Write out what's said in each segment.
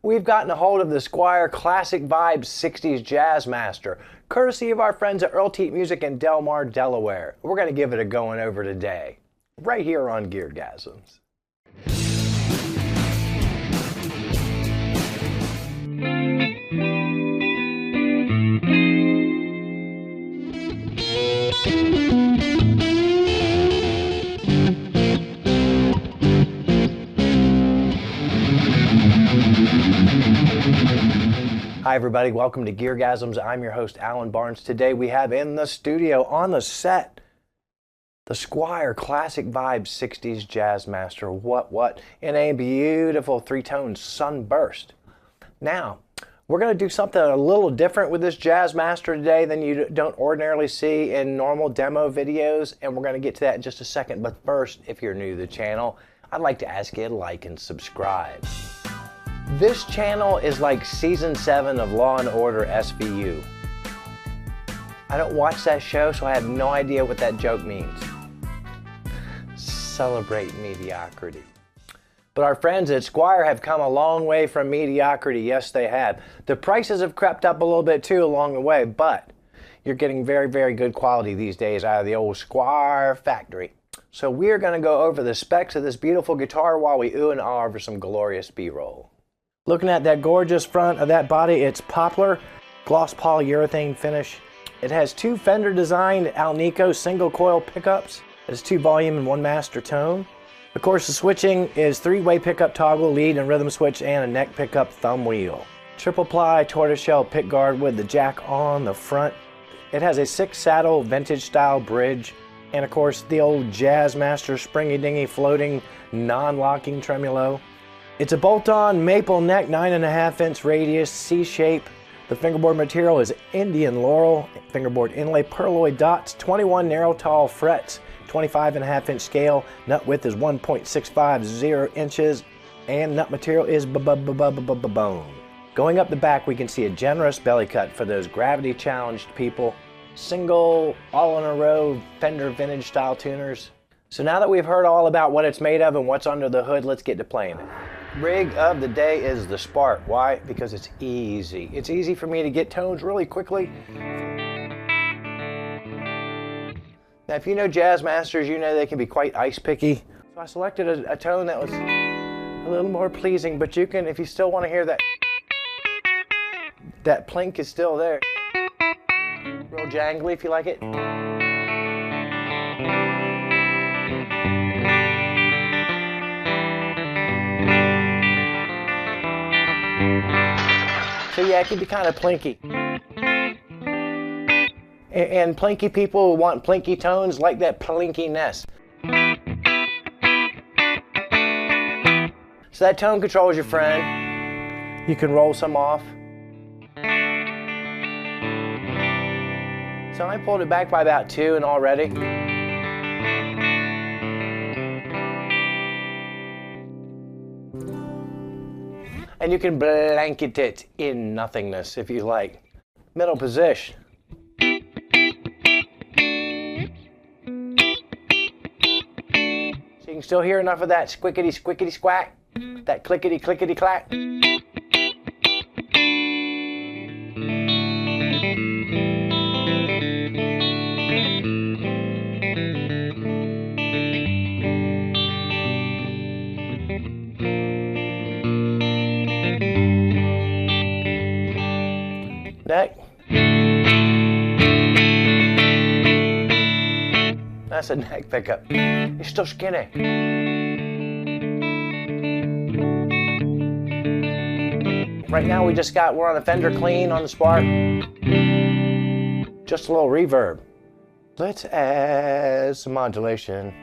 We've gotten a hold of the Squier Classic Vibe 60s Jazzmaster, courtesy of our friends at Earle Teat Music in Delaware, Delaware. We're going to give it a going over today, right here on Geargasms. Hi everybody, welcome to Geargasms. I'm your host Alan Barnes. Today we have in the studio on the set the Squier Classic Vibe 60s Jazzmaster. What in a beautiful three-tone sunburst. Now we're going to do something a little different with this Jazzmaster today than you don't ordinarily see in normal demo videos, and we're going to get to that in just a second. But first, if you're new to the channel, I'd like to ask you to like and subscribe. This channel is like season 7 of Law & Order SVU. I don't watch that show, so I have no idea what that joke means. Celebrate mediocrity. But our friends at Squier have come a long way from mediocrity. Yes, they have. The prices have crept up a little bit too along the way, but you're getting very, very good quality these days out of the old Squier factory. So we're going to go over the specs of this beautiful guitar while we ooh and ah over some glorious B-roll. Looking at that gorgeous front of that body, it's poplar, gloss polyurethane finish. It has 2 Fender designed Alnico single coil pickups. It has 2 volume and 1 master tone. Of course, the switching is 3-way pickup toggle, lead and rhythm switch, and a neck pickup thumb wheel. Triple ply tortoiseshell pickguard with the jack on the front. It has a 6 saddle vintage style bridge. And of course, the old Jazzmaster springy dingy floating non-locking tremolo. It's a bolt-on maple neck, 9.5-inch radius, C-shape. The fingerboard material is Indian laurel, fingerboard inlay, pearloid dots, 21 narrow tall frets, 25.5-inch scale. Nut width is 1.650 inches, and nut material is bone. Going up the back, we can see a generous belly cut for those gravity-challenged people. Single, all-in-a-row Fender vintage style tuners. So now that we've heard all about what it's made of and what's under the hood, let's get to playing it. Rig of the day is the Spark. Why? Because it's easy. It's easy for me to get tones really quickly. Now if you know Jazzmasters, you know they can be quite ice picky. So I selected a tone that was a little more pleasing, but you can, if you still want to hear that, that plink is still there. Real jangly if you like it. So yeah, it can be kind of plinky. And plinky people want plinky tones like that plinkiness. So that tone control is your friend. You can roll some off. So I pulled it back by about 2 and already. And you can blanket it in nothingness if you like. Middle position. So you can still hear enough of that squickety squickety squack, that clickety clickety clack. Neck. That's a neck pickup. It's still skinny. Right now we're on a Fender clean on the Spark. Just a little reverb. Let's add some modulation.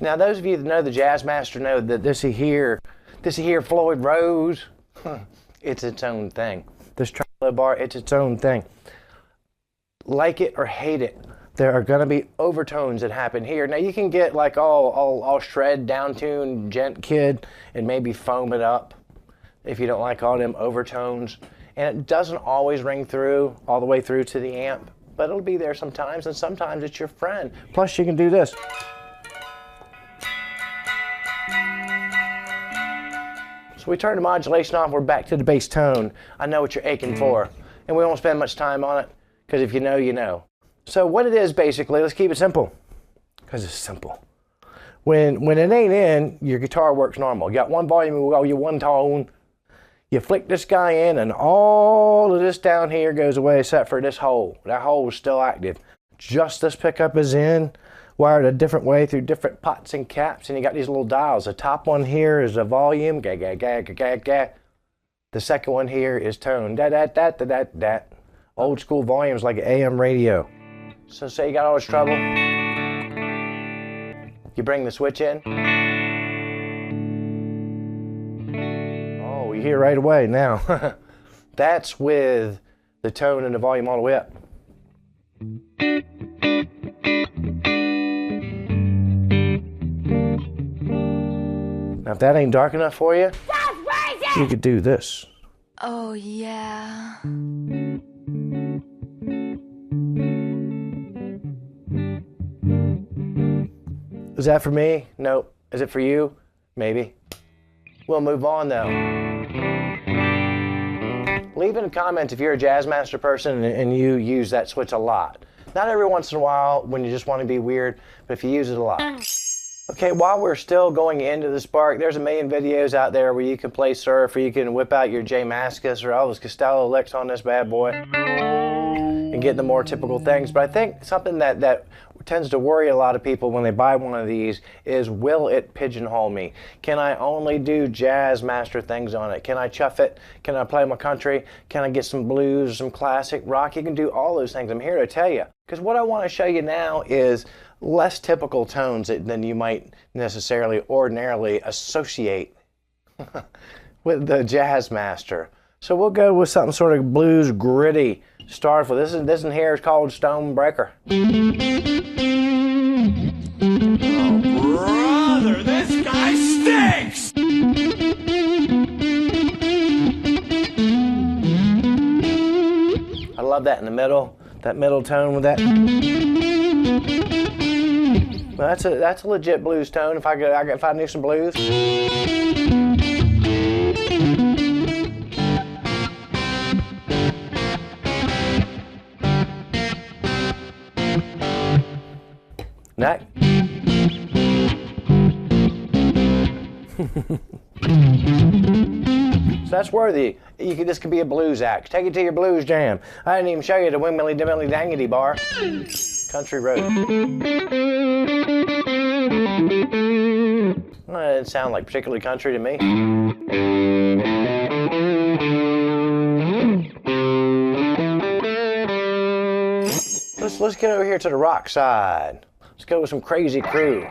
Now those of you that know the Jazzmaster know that this here Floyd Rose, it's its own thing. This tremolo bar, it's its own thing. Like it or hate it, there are going to be overtones that happen here. Now you can get like all shred, down tune, gent kid, and maybe foam it up. if you don't like all them overtones. And it doesn't always ring through, all the way through to the amp, but it'll be there sometimes, and sometimes it's your friend. Plus you can do this. So we turn the modulation off, we're back to the bass tone. I know what you're aching for, and we won't spend much time on it, because if you know, you know. So what it is basically, let's keep it simple, because it's simple. When it ain't in, your guitar works normal. You got one volume, you one tone. You flick this guy in, and all of this down here goes away except for this hole. That hole is still active. Just this pickup is in, wired a different way through different pots and caps, and you got these little dials. The top one here is the volume, ga ga ga ga ga ga. The second one here is tone, da da da da da da. Old school volumes like an AM radio. So say you got all this trouble, you bring the switch in. Oh, you hear right away now. That's with the tone and the volume all the way up. Now if that ain't dark enough for you, you could do this. Oh yeah. Is that for me? Nope. Is it for you? Maybe. We'll move on though. Leave in a comment if you're a Jazzmaster person and you use that switch a lot. Not every once in a while when you just want to be weird, but if you use it a lot. Okay, while we're still going into the Spark, there's a million videos out there where you can play surf, or you can whip out your J Mascis or Elvis Costello licks on this bad boy and get the more typical things. But I think something that tends to worry a lot of people when they buy one of these is, will it pigeonhole me? Can I only do Jazzmaster things on it? Can I chuff it? Can I play my country? Can I get some blues, some classic rock? You can do all those things. I'm here to tell you. Because what I want to show you now is less typical tones than you might necessarily ordinarily associate with the Jazzmaster. So we'll go with something sort of blues gritty. Start with this one here is called Stonebreaker. Oh, brother, this guy stinks! I love that in the middle, that middle tone with that. Well, that's a legit blues tone. If I knew some blues. Next. So that's worthy. This could be a blues act. Take it to your blues jam. I didn't even show you the Wimbly Dimmily Dangity bar. Country Road. Well, it didn't sound like particularly country to me. Let's get over here to the rock side. Let's go with some Crazy Crew.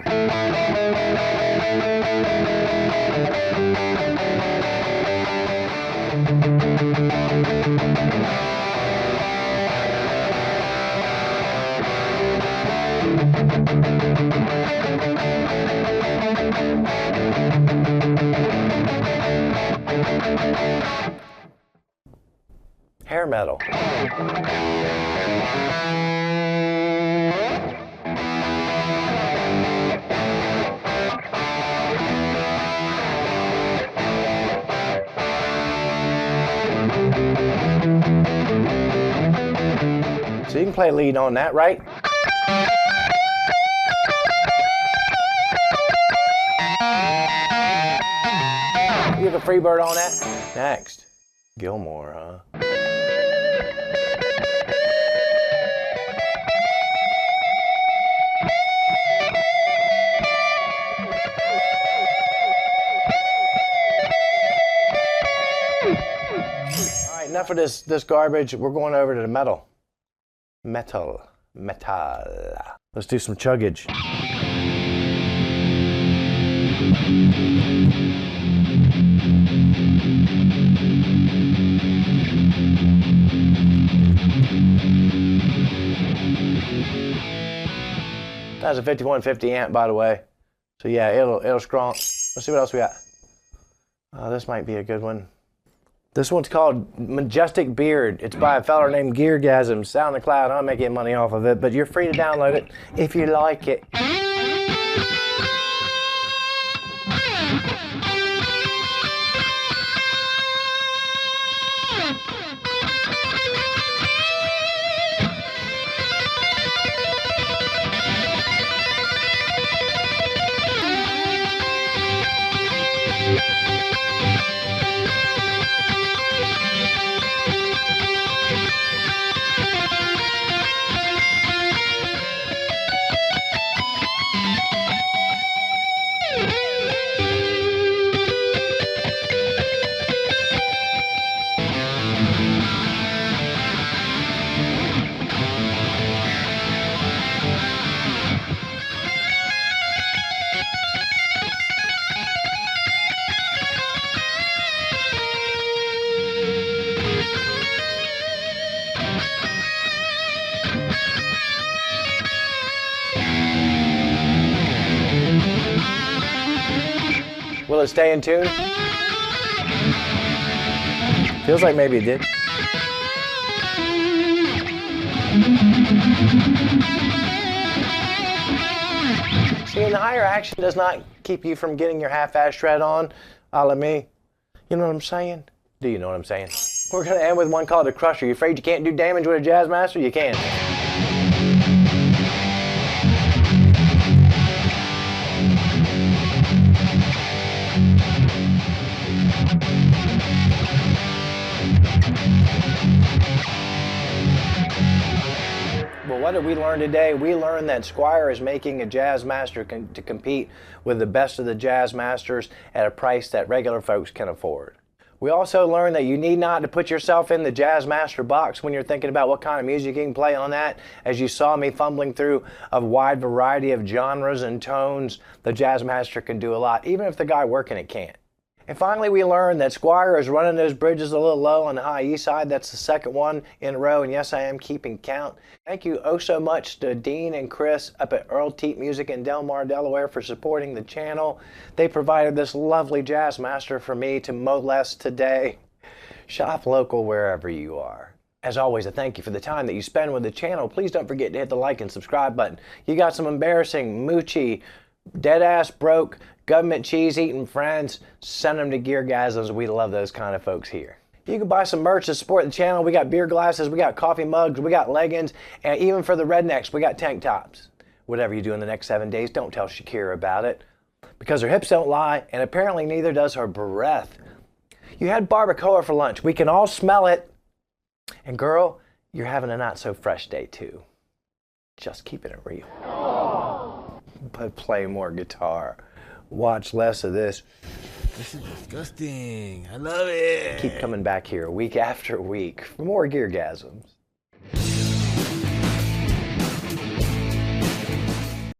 Hair metal. So you can play lead on that, right? You get a free bird on that? Next. Gilmour, huh? All right, enough of this garbage. We're going over to the metal. Metal. Let's do some chuggage. That's a 5150 amp, by the way. So yeah, it'll scrunk. Let's see what else we got. This might be a good one. This one's called Majestic Beard. It's by a feller named Geargasms. SoundCloud, I'm making money off of it, but you're free to download it if you like it. Will it stay in tune? Feels like maybe it did. See, and the higher action does not keep you from getting your half-ass shred on, a la me. You know what I'm saying? Do you know what I'm saying? We're going to end with one called the Crusher. You afraid you can't do damage with a Jazzmaster? You can. Well, what did we learn today? We learned that Squier is making a Jazzmaster to compete with the best of the Jazzmasters at a price that regular folks can afford. We also learned that you need not to put yourself in the Jazzmaster box when you're thinking about what kind of music you can play on that. As you saw me fumbling through a wide variety of genres and tones, the Jazzmaster can do a lot, even if the guy working it can't. And finally, we learned that Squier is running those bridges a little low on the high E side. That's the second one in a row, and yes, I am keeping count. Thank you oh so much to Dean and Chris up at Earle Teat Music in Delaware, Delaware for supporting the channel. They provided this lovely Jazzmaster for me to molest today. Shop local wherever you are. As always, I thank you for the time that you spend with the channel. Please don't forget to hit the like and subscribe button. You got some embarrassing, moochy, dead-ass broke, government cheese-eating friends, send them to Geargasms. We love those kind of folks here. You can buy some merch to support the channel. We got beer glasses, we got coffee mugs, we got leggings, and even for the rednecks, we got tank tops. Whatever you do in the next 7 days, don't tell Shakira about it, because her hips don't lie, and apparently neither does her breath. You had barbacoa for lunch. We can all smell it. And girl, you're having a not-so-fresh day, too. Just keeping it real. But play more guitar. Watch less of this. This is disgusting. I love it. Keep coming back here week after week for more Geargasms.